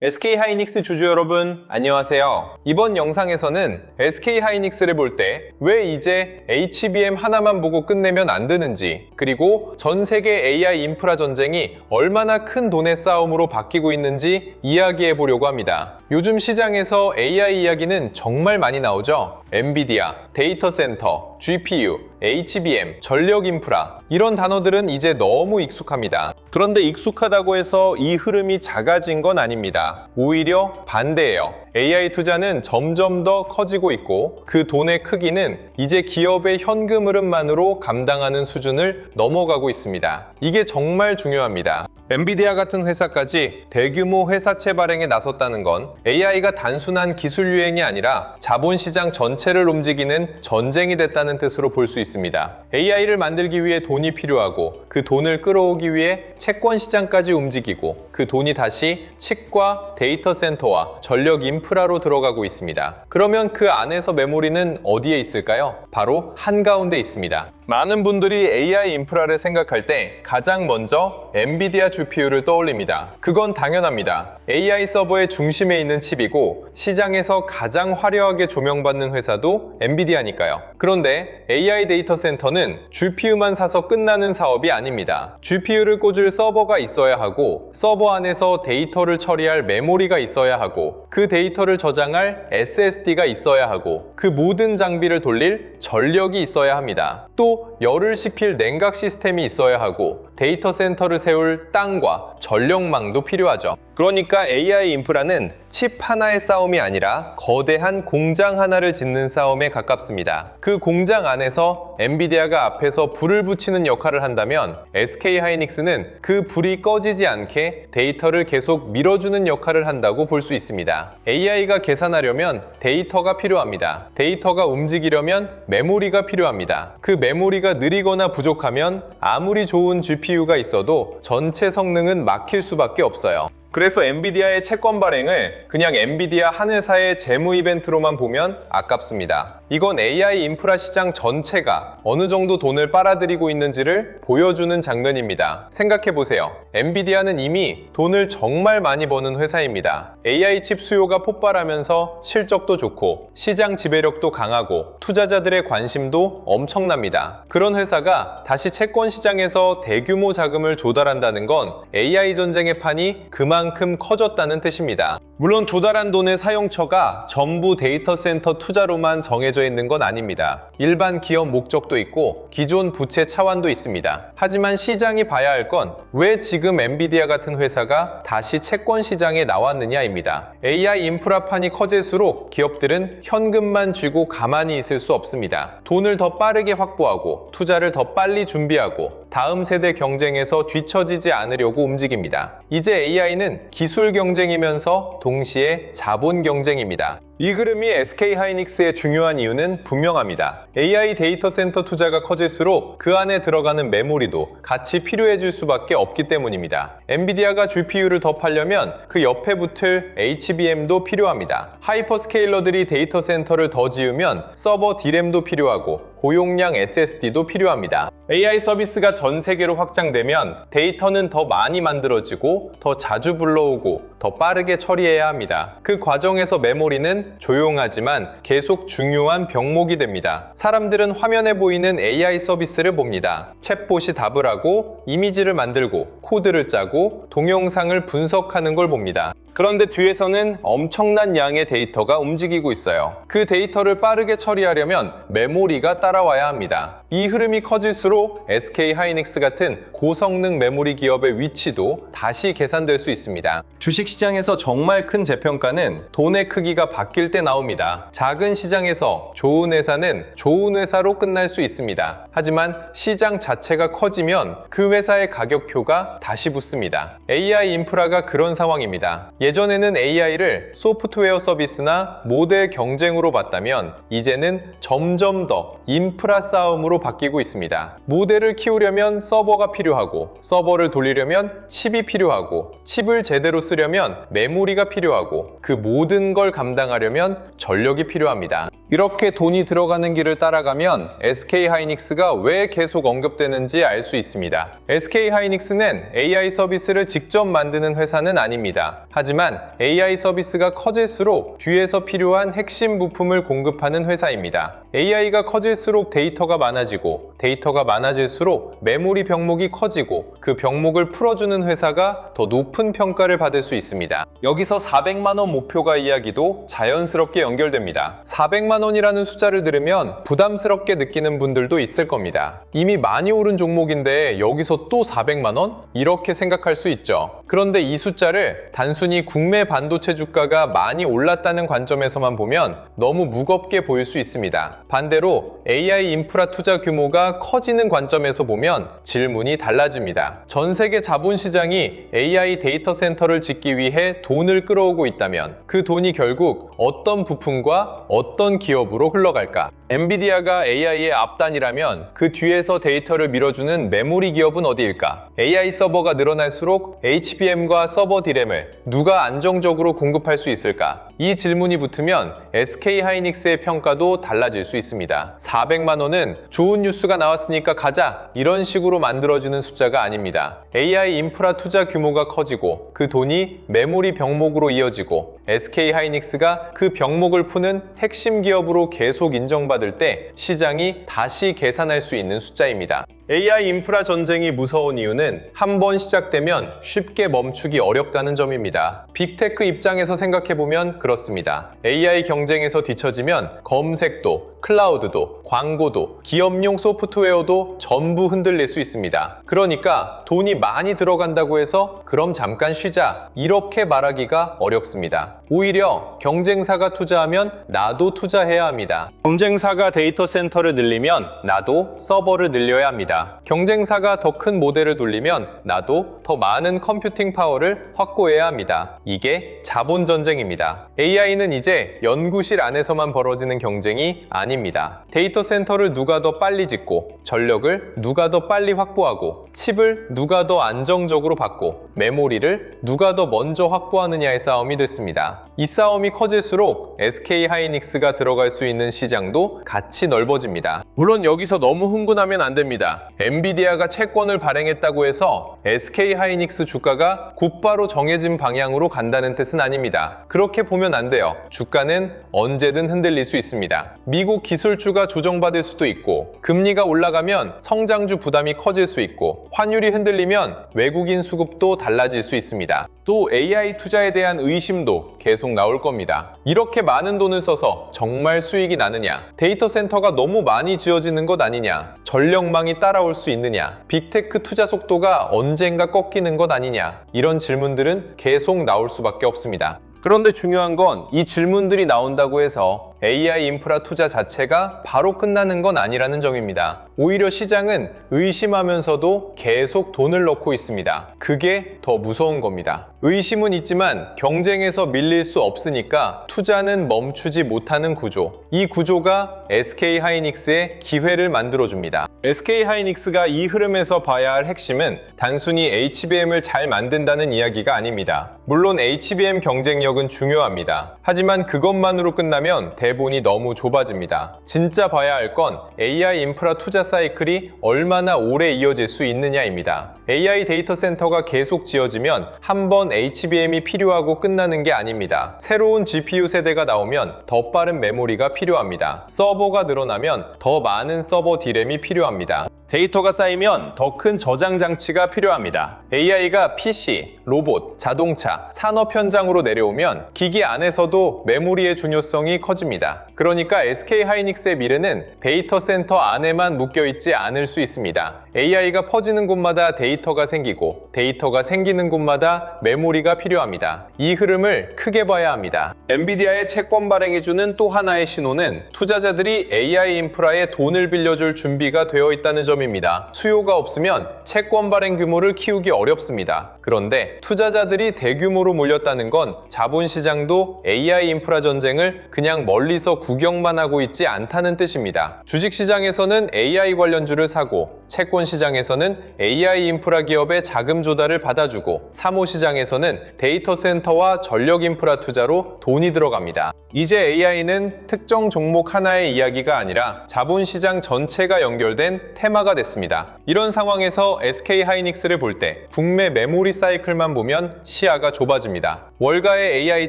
SK하이닉스 주주 여러분, 안녕하세요. 이번 영상에서는 SK하이닉스를 볼 때 왜 이제 HBM 하나만 보고 끝내면 안 되는지, 그리고 전 세계 AI 인프라 전쟁이 얼마나 큰 돈의 싸움으로 바뀌고 있는지 이야기해 보려고 합니다. 요즘 시장에서 AI 이야기는 정말 많이 나오죠. 엔비디아, 데이터 센터, GPU, HBM, 전력 인프라, 이런 단어들은 이제 너무 익숙합니다. 그런데 익숙하다고 해서 이 흐름이 작아진 건 아닙니다. 오히려 반대예요. AI 투자는 점점 더 커지고 있고 그 돈의 크기는 이제 기업의 현금 흐름만으로 감당하는 수준을 넘어가고 있습니다. 이게 정말 중요합니다. 엔비디아 같은 회사까지 대규모 회사채 발행에 나섰다는 건 AI가 단순한 기술 유행이 아니라 자본시장 전체를 움직이는 전쟁이 됐다는 뜻으로 볼 수 있습니다. AI를 만들기 위해 돈이 필요하고 그 돈을 끌어오기 위해 채권 시장까지 움직이고 그 돈이 다시 칩과 데이터 센터와 전력 인프라로 들어가고 있습니다. 그러면 그 안에서 메모리는 어디에 있을까요? 바로 한가운데 있습니다. 많은 분들이 AI 인프라를 생각할 때 가장 먼저 엔비디아 GPU를 떠올립니다. 그건 당연합니다. AI 서버의 중심에 있는 칩이고 시장에서 가장 화려하게 조명받는 회사도 엔비디아니까요. 그런데 AI 데이터 센터는 GPU만 사서 끝나는 사업이 아닙니다. GPU를 꽂을 서버가 있어야 하고 서버 안에서 데이터를 처리할 메모리가 있어야 하고 그 데이터를 저장할 SSD가 있어야 하고 그 모든 장비를 돌릴 전력이 있어야 합니다. 또 열을 식힐 냉각 시스템이 있어야 하고 데이터 센터를 세울 땅과 전력망도 필요하죠. 그러니까 AI 인프라는 칩 하나의 싸움이 아니라 거대한 공장 하나를 짓는 싸움에 가깝습니다. 그 공장 안에서 엔비디아가 앞에서 불을 붙이는 역할을 한다면 SK하이닉스는 그 불이 꺼지지 않게 데이터를 계속 밀어주는 역할을 한다고 볼 수 있습니다. AI가 계산하려면 데이터가 필요합니다. 데이터가 움직이려면 메모리가 필요합니다. 그 메모리가 느리거나 부족하면 아무리 좋은 GPU가 있어도 전체 성능은 막힐 수밖에 없어요. 그래서 엔비디아의 채권 발행을 그냥 엔비디아 한 회사의 재무 이벤트로만 보면 아깝습니다. 이건 AI 인프라 시장 전체가 어느 정도 돈을 빨아들이고 있는지를 보여주는 장면입니다. 생각해보세요. 엔비디아는 이미 돈을 정말 많이 버는 회사입니다. AI 칩 수요가 폭발하면서 실적도 좋고 시장 지배력도 강하고 투자자들의 관심도 엄청납니다. 그런 회사가 다시 채권 시장에서 대규모 자금을 조달한다는 건 AI 전쟁의 판이 그만큼 커졌다는 뜻입니다. 물론 조달한 돈의 사용처가 전부 데이터 센터 투자로만 정해져 있는 건 아닙니다. 일반 기업 목적도 있고 기존 부채 차환도 있습니다. 하지만 시장이 봐야 할 건 왜 지금 엔비디아 같은 회사가 다시 채권 시장에 나왔느냐입니다. AI 인프라판이 커질수록 기업들은 현금만 쥐고 가만히 있을 수 없습니다. 돈을 더 빠르게 확보하고 투자를 더 빨리 준비하고 다음 세대 경쟁에서 뒤처지지 않으려고 움직입니다. 이제 AI는 기술 경쟁이면서 동시에 자본 경쟁입니다. 이 흐름이 SK하이닉스의 중요한 이유는 분명합니다. AI 데이터 센터 투자가 커질수록 그 안에 들어가는 메모리도 같이 필요해질 수밖에 없기 때문입니다. 엔비디아가 GPU를 더 팔려면 그 옆에 붙을 HBM도 필요합니다. 하이퍼스케일러들이 데이터 센터를 더 지으면 서버 D램도 필요하고 고용량 SSD도 필요합니다. AI 서비스가 전 세계로 확장되면 데이터는 더 많이 만들어지고 더 자주 불러오고 더 빠르게 처리해야 합니다. 그 과정에서 메모리는 조용하지만 계속 중요한 병목이 됩니다. 사람들은 화면에 보이는 AI 서비스를 봅니다. 챗봇이 답을 하고 이미지를 만들고 코드를 짜고 동영상을 분석하는 걸 봅니다. 그런데 뒤에서는 엄청난 양의 데이터가 움직이고 있어요. 그 데이터를 빠르게 처리하려면 메모리가 따라와야 합니다. 이 흐름이 커질수록 SK하이닉스 같은 고성능 메모리 기업의 위치도 다시 계산될 수 있습니다. 주식시장에서 정말 큰 재평가는 돈의 크기가 바뀔 때 나옵니다. 작은 시장에서 좋은 회사는 좋은 회사로 끝날 수 있습니다. 하지만 시장 자체가 커지면 그 회사의 가격표가 다시 붙습니다. AI 인프라가 그런 상황입니다. 예전에는 AI를 소프트웨어 서비스나 모델 경쟁으로 봤다면 이제는 점점 더 인프라 싸움으로 바뀌고 있습니다. 모델을 키우려면 서버가 필요하고 서버를 돌리려면 칩이 필요하고 칩을 제대로 쓰려면 메모리가 필요하고 그 모든 걸 감당하려면 전력이 필요합니다. 이렇게 돈이 들어가는 길을 따라가면 SK하이닉스가 왜 계속 언급되는지 알 수 있습니다. SK하이닉스는 AI 서비스를 직접 만드는 회사는 아닙니다. 하지만 AI 서비스가 커질수록 뒤에서 필요한 핵심 부품을 공급하는 회사입니다. AI가 커질수록 데이터가 많아지고 데이터가 많아질수록 메모리 병목이 커지고 그 병목을 풀어주는 회사가 더 높은 평가를 받을 수 있습니다. 여기서 400만 원 목표가 이야기도 자연스럽게 연결됩니다. 400만 원이라는 숫자를 들으면 부담스럽게 느끼는 분들도 있을 겁니다. 이미 많이 오른 종목인데 여기서 또 400만 원? 이렇게 생각할 수 있죠. 그런데 이 숫자를 단순히 국내 반도체 주가가 많이 올랐다는 관점에서만 보면 너무 무겁게 보일 수 있습니다. 반대로 AI 인프라 투자 규모가 커지는 관점에서 보면 질문이 달라집니다. 전 세계 자본시장이 AI 데이터 센터를 짓기 위해 돈을 끌어오고 있다면 그 돈이 결국 어떤 부품과 어떤 기업으로 흘러갈까? 엔비디아가 AI의 앞단이라면 그 뒤에서 데이터를 밀어주는 메모리 기업은 어디일까? AI 서버가 늘어날수록 HBM과 서버 D램을 누가 안정적으로 공급할 수 있을까? 이 질문이 붙으면 SK하이닉스의 평가도 달라질 수 있습니다. 400만 원은 좋은 뉴스가 나왔으니까 가자 이런 식으로 만들어지는 숫자가 아닙니다. AI 인프라 투자 규모가 커지고 그 돈이 메모리 병목으로 이어지고 SK하이닉스가 그 병목을 푸는 핵심 기업으로 계속 인정받을 때 시장이 다시 계산할 수 있는 숫자입니다. AI 인프라 전쟁이 무서운 이유는 한 번 시작되면 쉽게 멈추기 어렵다는 점입니다. 빅테크 입장에서 생각해보면 그렇습니다. AI 경쟁에서 뒤처지면 검색도, 클라우드도, 광고도, 기업용 소프트웨어도 전부 흔들릴 수 있습니다. 그러니까 돈이 많이 들어간다고 해서 그럼 잠깐 쉬자 이렇게 말하기가 어렵습니다. 오히려 경쟁사가 투자하면 나도 투자해야 합니다. 경쟁사가 데이터 센터를 늘리면 나도 서버를 늘려야 합니다. 경쟁사가 더 큰 모델을 돌리면 나도 더 많은 컴퓨팅 파워를 확보해야 합니다. 이게 자본 전쟁입니다. AI는 이제 연구실 안에서만 벌어지는 경쟁이 아닙니다. 데이터 센터를 누가 더 빨리 짓고 전력을 누가 더 빨리 확보하고 칩을 누가 더 안정적으로 받고 메모리를 누가 더 먼저 확보하느냐의 싸움이 됐습니다. 이 싸움이 커질수록 SK하이닉스가 들어갈 수 있는 시장도 같이 넓어집니다. 물론 여기서 너무 흥분하면 안 됩니다. 엔비디아가 채권을 발행했다고 해서 SK하이닉스 주가가 곧바로 정해진 방향으로 간다는 뜻은 아닙니다. 그렇게 보면 안 돼요. 주가는 언제든 흔들릴 수 있습니다. 미국 기술주가 조정받을 수도 있고 금리가 올라가면 성장주 부담이 커질 수 있고 환율이 흔들리면 외국인 수급도 달라질 수 있습니다. 또 AI 투자에 대한 의심도 계속 나올 겁니다. 이렇게 많은 돈을 써서 정말 수익이 나느냐? 데이터 센터가 너무 많이 지어지는 것 아니냐? 전력망이 따라올 수 있느냐? 빅테크 투자 속도가 언젠가 꺾이는 것 아니냐? 이런 질문들은 계속 나올 수밖에 없습니다. 그런데 중요한 건 이 질문들이 나온다고 해서 AI 인프라 투자 자체가 바로 끝나는 건 아니라는 점입니다. 오히려 시장은 의심하면서도 계속 돈을 넣고 있습니다. 그게 더 무서운 겁니다. 의심은 있지만 경쟁에서 밀릴 수 없으니까 투자는 멈추지 못하는 구조. 이 구조가 SK하이닉스의 기회를 만들어줍니다. SK하이닉스가 이 흐름에서 봐야 할 핵심은 단순히 HBM을 잘 만든다는 이야기가 아닙니다. 물론 HBM 경쟁력은 중요합니다. 하지만 그것만으로 끝나면 대본이 너무 좁아집니다. 진짜 봐야 할 건 AI 인프라 투자 사이클이 얼마나 오래 이어질 수 있느냐입니다. AI 데이터 센터가 계속 지어지면 한 번 HBM이 필요하고 끝나는 게 아닙니다. 새로운 GPU 세대가 나오면 더 빠른 메모리가 필요합니다. 서버가 늘어나면 더 많은 서버 D램이 필요합니다. 데이터가 쌓이면 더 큰 저장 장치가 필요합니다. AI가 PC, 로봇, 자동차, 산업 현장으로 내려오면 기기 안에서도 메모리의 중요성이 커집니다. 그러니까 SK하이닉스의 미래는 데이터 센터 안에만 묶여있지 않을 수 있습니다. AI가 퍼지는 곳마다 데이터가 생기고 데이터가 생기는 곳마다 메모리가 필요합니다. 이 흐름을 크게 봐야 합니다. 엔비디아의 채권 발행해주는 또 하나의 신호는 투자자들이 AI 인프라에 돈을 빌려줄 준비가 되어 있다는 점입니다. 수요가 없으면 채권 발행 규모를 키우기 어렵습니다. 그런데 투자자들이 대규모로 몰렸다는 건 자본시장도 AI 인프라 전쟁을 그냥 멀리서 구경만 하고 있지 않다는 뜻입니다. 주식시장에서는 AI 관련주를 사고 채권 시장에서는 AI 인프라 기업의 자금 조달을 받아주고 사모시장에서는 데이터 센터와 전력 인프라 투자로 돈이 들어갑니다. 이제 AI는 특정 종목 하나의 이야기가 아니라 자본시장 전체가 연결된 테마가 됐습니다. 이런 상황에서 SK하이닉스를 볼 때 국내 메모리 사이클만 보면 시야가 좁아집니다. 월가의 AI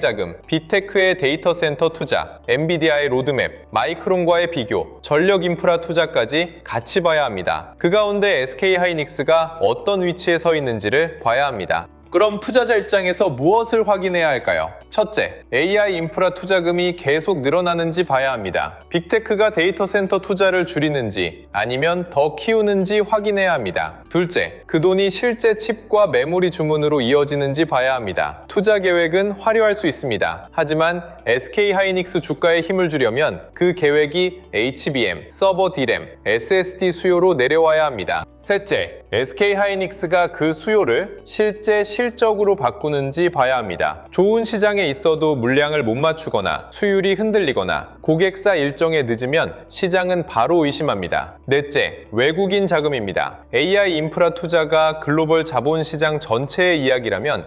자금, 빅테크의 데이터 센터 투자, 엔비디아의 로드맵, 마이크론과의 비교, 전력 인프라 투자까지 같이 봐야 합니다. 그 가운데 SK하이닉스가 어떤 위치에 서 있는지를 봐야 합니다. 그럼 투자자 입장에서 무엇을 확인해야 할까요? 첫째, AI 인프라 투자금이 계속 늘어나는지 봐야 합니다. 빅테크가 데이터 센터 투자를 줄이는지 아니면 더 키우는지 확인해야 합니다. 둘째, 그 돈이 실제 칩과 메모리 주문으로 이어지는지 봐야 합니다. 투자 계획은 화려할 수 있습니다. 하지만 SK하이닉스 주가에 힘을 주려면 그 계획이 HBM, 서버 D램, SSD 수요로 내려와야 합니다. 셋째, SK하이닉스가 그 수요를 실제 실적으로 바꾸는지 봐야 합니다. 좋은 시장에 있어도 물량을 못 맞추거나 수율이 흔들리거나 고객사 일정에 늦으면 시장은 바로 의심합니다. 넷째, 외국인 자금입니다. AI 인프라 투자가 글로벌 자본시장 전체의 이야기라면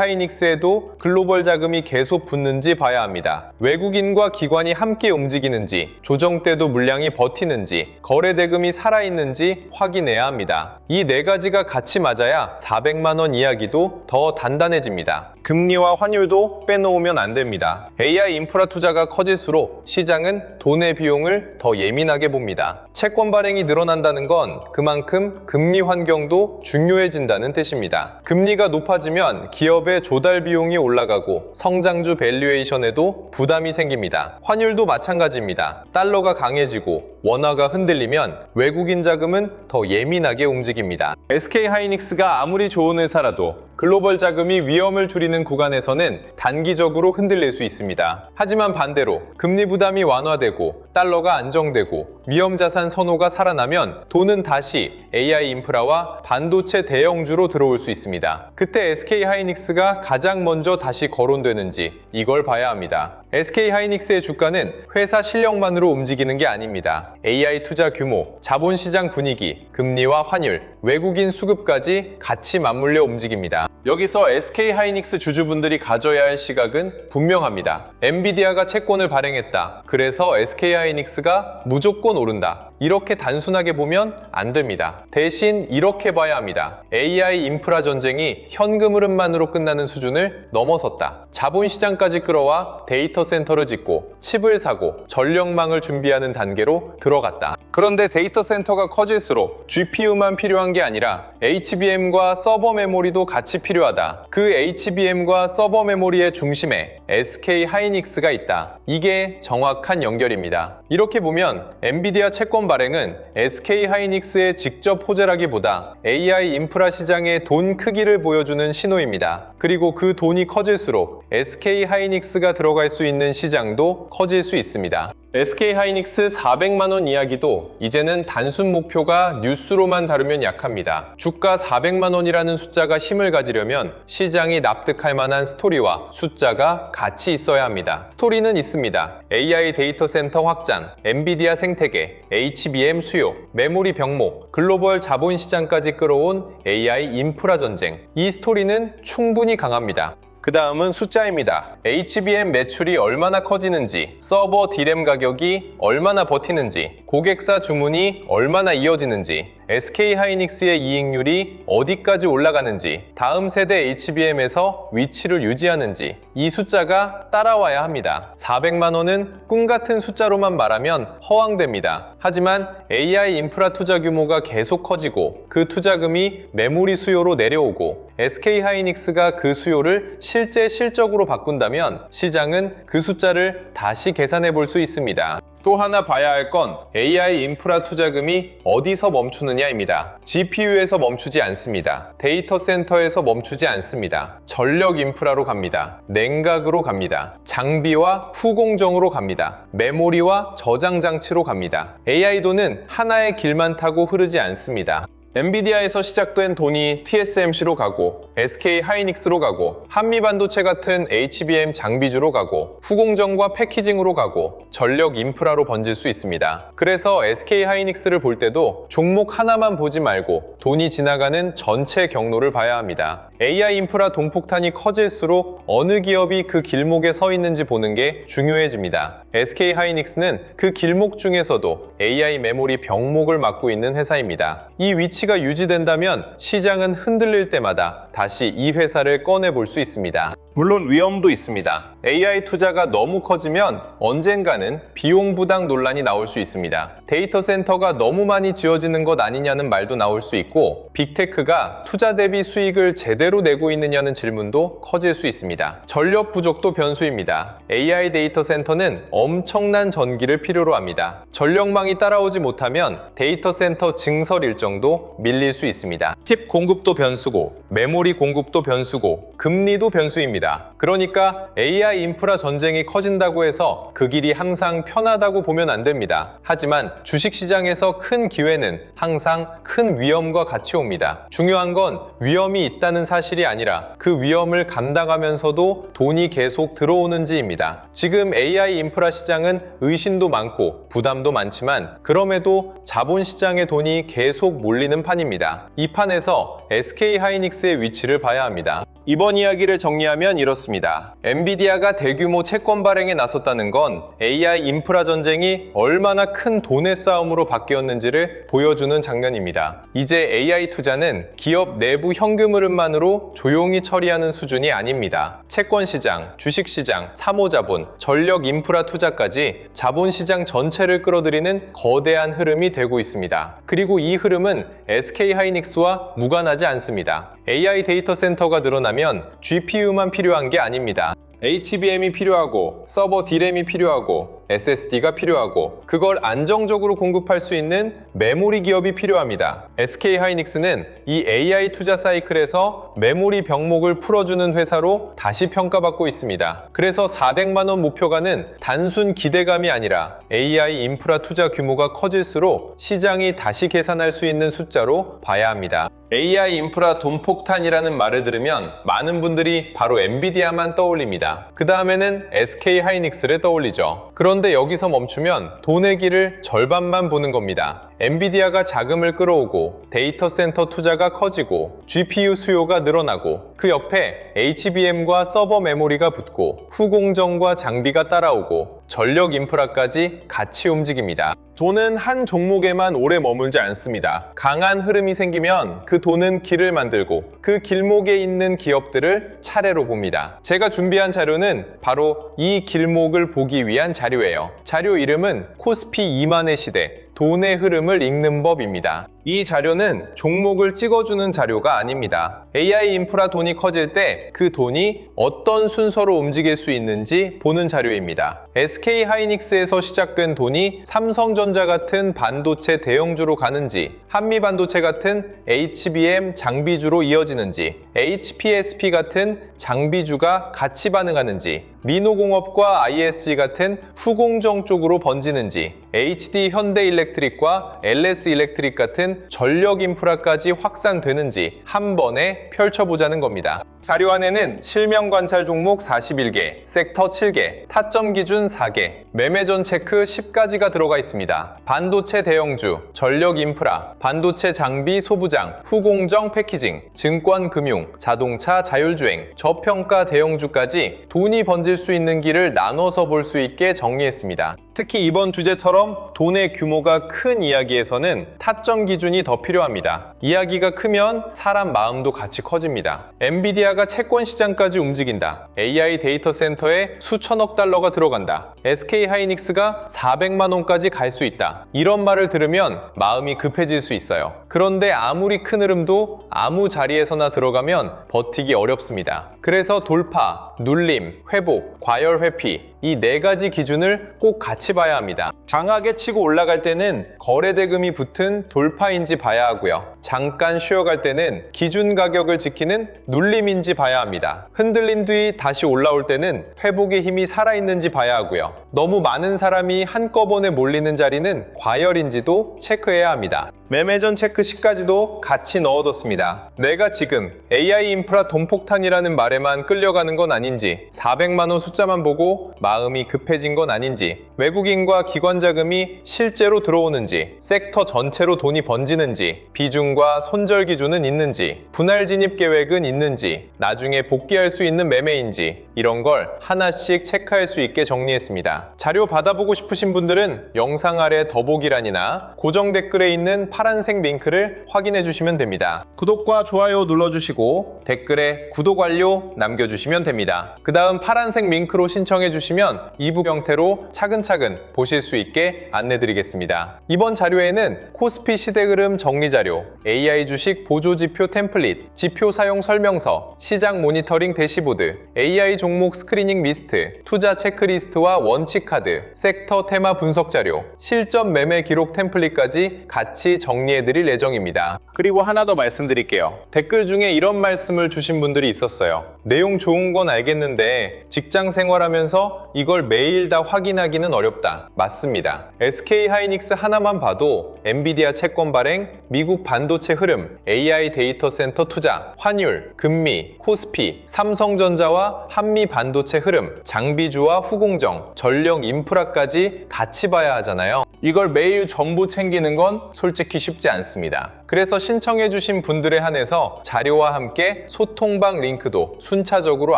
SK하이닉스에도 글로벌 자금이 계속 붙는지 봐야 합니다. 외국인과 기관이 함께 움직이는지, 조정 때도 물량이 버티는지, 거래 대금이 살아있는지 확인해야 합니다. 이 네 가지가 같이 맞아야 400만 원 이야기도 더 단단해집니다. 금리와 환율도 빼놓으면 안 됩니다. AI 인프라 투자가 커질수록 시장은 돈의 비용을 더 예민하게 봅니다. 채권 발행이 늘어난다는 건 그만큼 금리 환경도 중요해진다는 뜻입니다. 금리가 높아지면 기업의 조달 비용이 올라가고 성장주 밸류에이션에도 부담이 생깁니다. 환율도 마찬가지입니다. 달러가 강해지고 원화가 흔들리면 외국인 자금은 더 예민하게 움직입니다. SK하이닉스가 아무리 좋은 회사라도 글로벌 자금이 위험을 줄이는 구간에서는 단기적으로 흔들릴 수 있습니다. 하지만 반대로 금리 부담이 완화되고 달러가 안정되고 위험자산 선호가 살아나면 돈은 다시 AI 인프라와 반도체 대형주로 들어올 수 있습니다. 그때 SK하이닉스가 가장 먼저 다시 거론되는지 이걸 봐야 합니다. SK하이닉스의 주가는 회사 실력만으로 움직이는 게 아닙니다. AI 투자 규모, 자본시장 분위기, 금리와 환율, 외국인 수급까지 같이 맞물려 움직입니다. 여기서 SK하이닉스 주주분들이 가져야 할 시각은 분명합니다. 엔비디아가 채권을 발행했다. 그래서 SK하이닉스가 무조건 오른다. 이렇게 단순하게 보면 안 됩니다. 대신 이렇게 봐야 합니다. AI 인프라 전쟁이 현금 흐름만으로 끝나는 수준을 넘어섰다. 자본시장까지 끌어와 데이터 센터를 짓고 칩을 사고 전력망을 준비하는 단계로 들어갔다. 그런데 데이터 센터가 커질수록 GPU만 필요한 게 아니라 HBM과 서버 메모리도 같이 필요하다. 그 HBM과 서버 메모리의 중심에 SK하이닉스가 있다. 이게 정확한 연결입니다. 이렇게 보면 엔비디아 채권 발행은 SK하이닉스의 직접 호재라기보다 AI 인프라 시장의 돈 크기를 보여주는 신호입니다. 그리고 그 돈이 커질수록 SK하이닉스가 들어갈 수 있는 시장도 커질 수 있습니다. SK하이닉스 400만 원 이야기도 이제는 단순 목표가 뉴스로만 다루면 약합니다. 주가 400만 원이라는 숫자가 힘을 가지려면 시장이 납득할 만한 스토리와 숫자가 같이 있어야 합니다. 스토리는 있습니다. AI 데이터 센터 확장, 엔비디아 생태계, HBM 수요, 메모리 병목, 글로벌 자본시장까지 끌어온 AI 인프라 전쟁. 이 스토리는 충분히 강합니다. 그 다음은 숫자입니다. HBM 매출이 얼마나 커지는지, 서버 D램 가격이 얼마나 버티는지, 고객사 주문이 얼마나 이어지는지, SK하이닉스의 이익률이 어디까지 올라가는지, 다음 세대 HBM에서 위치를 유지하는지 이 숫자가 따라와야 합니다. 400만 원은 꿈같은 숫자로만 말하면 허황됩니다. 하지만 AI 인프라 투자 규모가 계속 커지고 그 투자금이 메모리 수요로 내려오고 SK하이닉스가 그 수요를 실제 실적으로 바꾼다면 시장은 그 숫자를 다시 계산해 볼 수 있습니다. 또 하나 봐야 할 건 AI 인프라 투자금이 어디서 멈추느냐입니다. GPU에서 멈추지 않습니다. 데이터 센터에서 멈추지 않습니다. 전력 인프라로 갑니다. 냉각으로 갑니다. 장비와 후공정으로 갑니다. 메모리와 저장 장치로 갑니다. AI 돈은 하나의 길만 타고 흐르지 않습니다. 엔비디아에서 시작된 돈이 TSMC로 가고 SK 하이닉스로 가고 한미반도체 같은 HBM 장비주로 가고 후공정과 패키징으로 가고 전력 인프라로 번질 수 있습니다. 그래서 SK 하이닉스를 볼 때도 종목 하나만 보지 말고 돈이 지나가는 전체 경로를 봐야 합니다. AI 인프라 동폭탄이 커질수록 어느 기업이 그 길목에 서 있는지 보는 게 중요해집니다. SK 하이닉스는 그 길목 중에서도 AI 메모리 병목을 맡고 있는 회사입니다. 이 위치가 유지된다면 시장은 흔들릴 때마다 다시 이 회사를 꺼내 볼 수 있습니다. 물론 위험도 있습니다. AI 투자가 너무 커지면 언젠가는 비용 부당 논란이 나올 수 있습니다. 데이터 센터가 너무 많이 지어지는 것 아니냐는 말도 나올 수 있고 빅테크가 투자 대비 수익을 제대로 내고 있느냐는 질문도 커질 수 있습니다. 전력 부족도 변수입니다. AI 데이터 센터는 엄청난 전기를 필요로 합니다. 전력망이 따라오지 못하면 데이터 센터 증설 일정도 밀릴 수 있습니다. 칩 공급도 변수고 메모리 공급도 변수고 금리도 변수입니다. 그러니까 AI 인프라 전쟁이 커진다고 해서 그 길이 항상 편하다고 보면 안 됩니다. 하지만 주식시장에서 큰 기회는 항상 큰 위험과 같이 옵니다. 중요한 건 위험이 있다는 사실이 아니라 그 위험을 감당하면서도 돈이 계속 들어오는지입니다. 지금 AI 인프라 시장은 의심도 많고 부담도 많지만 그럼에도 자본시장의 돈이 계속 몰리는 판입니다. 이 판에서 SK 하이닉스의 위치를 봐야 합니다. 이번 이야기를 정리하면 이렇습니다. 엔비디아가 대규모 채권 발행에 나섰다는 건 AI 인프라 전쟁이 얼마나 큰 돈의 싸움으로 바뀌었는지를 보여주는 장면입니다. 이제 AI 투자는 기업 내부 현금 흐름만으로 조용히 처리하는 수준이 아닙니다. 채권 시장, 주식 시장, 사모자본, 전력 인프라 투자까지 자본시장 전체를 끌어들이는 거대한 흐름이 되고 있습니다. 그리고 이 흐름은 SK 하이닉스와 무관하지 않습니다. AI 데이터 센터가 늘어나면 GPU만 필요한 게 아닙니다. HBM이 필요하고 서버 D램이 필요하고 SSD가 필요하고 그걸 안정적으로 공급할 수 있는 메모리 기업이 필요합니다. SK 하이닉스는 이 AI 투자 사이클에서 메모리 병목을 풀어주는 회사로 다시 평가받고 있습니다. 그래서 400만 원 목표가는 단순 기대감이 아니라 AI 인프라 투자 규모가 커질수록 시장이 다시 계산할 수 있는 숫자로 봐야 합니다. AI 인프라 돈폭탄이라는 말을 들으면 많은 분들이 바로 엔비디아만 떠올립니다. 그 다음에는 SK 하이닉스를 떠올리죠. 그런데 여기서 멈추면 돈의 길을 절반만 보는 겁니다. 엔비디아가 자금을 끌어오고 데이터 센터 투자가 커지고 GPU 수요가 늘어나고 그 옆에 HBM과 서버 메모리가 붙고 후공정과 장비가 따라오고 전력 인프라까지 같이 움직입니다. 돈은 한 종목에만 오래 머물지 않습니다. 강한 흐름이 생기면 그 돈은 길을 만들고 그 길목에 있는 기업들을 차례로 봅니다. 제가 준비한 자료는 바로 이 길목을 보기 위한 자료예요. 자료 이름은 코스피 2만의 시대 돈의 흐름을 읽는 법입니다. 이 자료는 종목을 찍어주는 자료가 아닙니다. AI 인프라 돈이 커질 때 그 돈이 어떤 순서로 움직일 수 있는지 보는 자료입니다. SK 하이닉스에서 시작된 돈이 삼성전자 같은 반도체 대형주로 가는지, 한미반도체 같은 HBM 장비주로 이어지는지, HPSP 같은 장비주가 같이 반응하는지, 민호공업과 ISG 같은 후공정 쪽으로 번지는지, HD 현대일렉트릭과 LS일렉트릭 같은 전력 인프라까지 확산되는지 한 번에 펼쳐보자는 겁니다. 자료 안에는 실명 관찰 종목 41개, 섹터 7개, 타점 기준 4개, 매매전 체크 10가지가 들어가 있습니다. 반도체 대형주, 전력 인프라, 반도체 장비 소부장, 후공정 패키징, 증권 금융, 자동차 자율주행, 저평가 대형주까지 돈이 번질 수 있는 길을 나눠서 볼 수 있게 정리했습니다. 특히 이번 주제처럼 돈의 규모가 큰 이야기에서는 타점 기준이 더 필요합니다. 이야기가 크면 사람 마음도 같이 커집니다. 엔비디아가 채권 시장까지 움직인다. AI 데이터 센터에 수천억 달러가 들어간다. SK 하이닉스가 400만 원까지 갈 수 있다. 이런 말을 들으면 마음이 급해질 수 있어요. 그런데 아무리 큰 흐름도 아무 자리에서나 들어가면 버티기 어렵습니다. 그래서 돌파, 눌림, 회복, 과열 회피 이 4가지 기준을 꼭 같이 봐야 합니다. 강하게 치고 올라갈 때는 거래대금이 붙은 돌파인지 봐야 하고요. 잠깐 쉬어갈 때는 기준 가격을 지키는 눌림인지 봐야 합니다. 흔들린 뒤 다시 올라올 때는 회복의 힘이 살아있는지 봐야 하고요. 너무 많은 사람이 한꺼번에 몰리는 자리는 과열인지도 체크해야 합니다. 매매전 체크 체크시까지도 같이 넣어뒀습니다. 내가 지금 AI 인프라 돈폭탄이라는 말에만 끌려가는 건 아닌지, 400만 원 숫자만 보고 마음이 급해진 건 아닌지, 외국인과 기관 자금이 실제로 들어오는지, 섹터 전체로 돈이 번지는지, 비중과 손절 기준은 있는지, 분할 진입 계획은 있는지, 나중에 복귀할 수 있는 매매인지, 이런 걸 하나씩 체크할 수 있게 정리했습니다. 자료 받아보고 싶으신 분들은 영상 아래 더보기란이나 고정 댓글에 있는 파란색 링크를 확인해 주시면 됩니다. 구독과 좋아요 눌러주시고 댓글에 구독 완료 남겨주시면 됩니다. 그 다음 파란색 링크로 신청해 주시면 이북 형태로 차근차근 보실 수 있게 안내 드리겠습니다. 이번 자료에는 코스피 시대 흐름 정리 자료, AI 주식 보조지표 템플릿, 지표 사용 설명서, 시장 모니터링 대시보드, AI 종목 스크리닝 리스트, 투자 체크리스트와 원칙 카드, 섹터 테마 분석 자료, 실전 매매 기록 템플릿까지 같이 정리해드릴 예정입니다. 그리고 하나 더 말씀드릴게요. 댓글 중에 이런 말씀을 주신 분들이 있었어요. 내용 좋은 건 알겠는데 직장 생활하면서 이걸 매일 다 확인하기는 어렵다. 맞습니다. SK 하이닉스 하나만 봐도 엔비디아 채권 발행, 미국 반도체 흐름, AI 데이터 센터 투자, 환율, 금리, 코스피, 삼성전자와 한미 반도체 흐름, 장비주와 후공정, 전력 인프라까지 같이 봐야 하잖아요. 이걸 매일 전부 챙기는 건 솔직히 쉽지 않습니다. 그래서 신청해주신 분들에 한해서 자료와 함께 소통방 링크도 순차적으로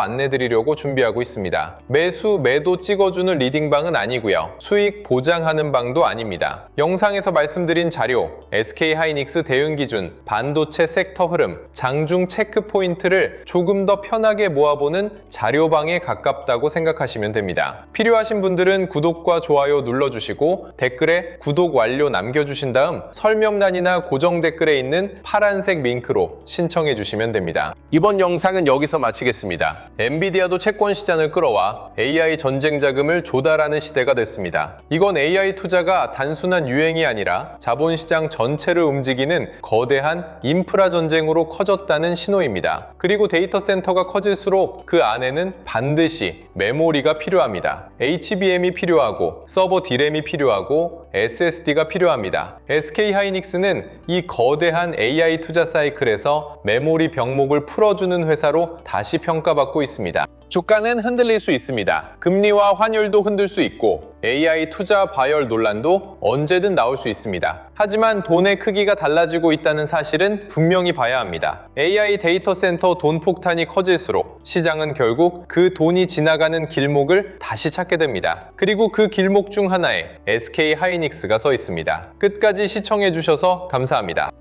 안내드리려고 준비하고 있습니다. 매수, 매도 찍어주는 리딩방은 아니고요. 수익 보장하는 방도 아닙니다. 영상에서 말씀드린 자료, SK 하이닉스 대응 기준, 반도체 섹터 흐름, 장중 체크 포인트를 조금 더 편하게 모아보는 자료방에 가깝다고 생각하시면 됩니다. 필요하신 분들은 구독과 좋아요 눌러주시고 댓글에 구독 완료 남겨주신 다음 설명란이나 고정 댓글에 있는 파란색 링크로 신청해 주시면 됩니다. 이번 영상은 여기서 마치겠습니다. 엔비디아도 채권 시장을 끌어와 AI 전쟁 자금을 조달하는 시대가 됐습니다. 이건 AI 투자가 단순한 유행이 아니라 자본시장 전체를 움직이는 거대한 인프라 전쟁으로 커졌다는 신호입니다. 그리고 데이터 센터가 커질수록 그 안에는 반드시 메모리가 필요합니다. HBM이 필요하고 서버 D램이 필요하고 SSD가 필요합니다. SK 하이닉스는 이 거대한 AI 투자 사이클에서 메모리 병목을 풀어주는 회사로 다시 평가받고 있습니다. 주가는 흔들릴 수 있습니다. 금리와 환율도 흔들 수 있고 AI 투자 과열 논란도 언제든 나올 수 있습니다. 하지만 돈의 크기가 달라지고 있다는 사실은 분명히 봐야 합니다. AI 데이터 센터 돈 폭탄이 커질수록 시장은 결국 그 돈이 지나가는 길목을 다시 찾게 됩니다. 그리고 그 길목 중 하나에 SK 하이닉스가 서 있습니다. 끝까지 시청해 주셔서 감사합니다.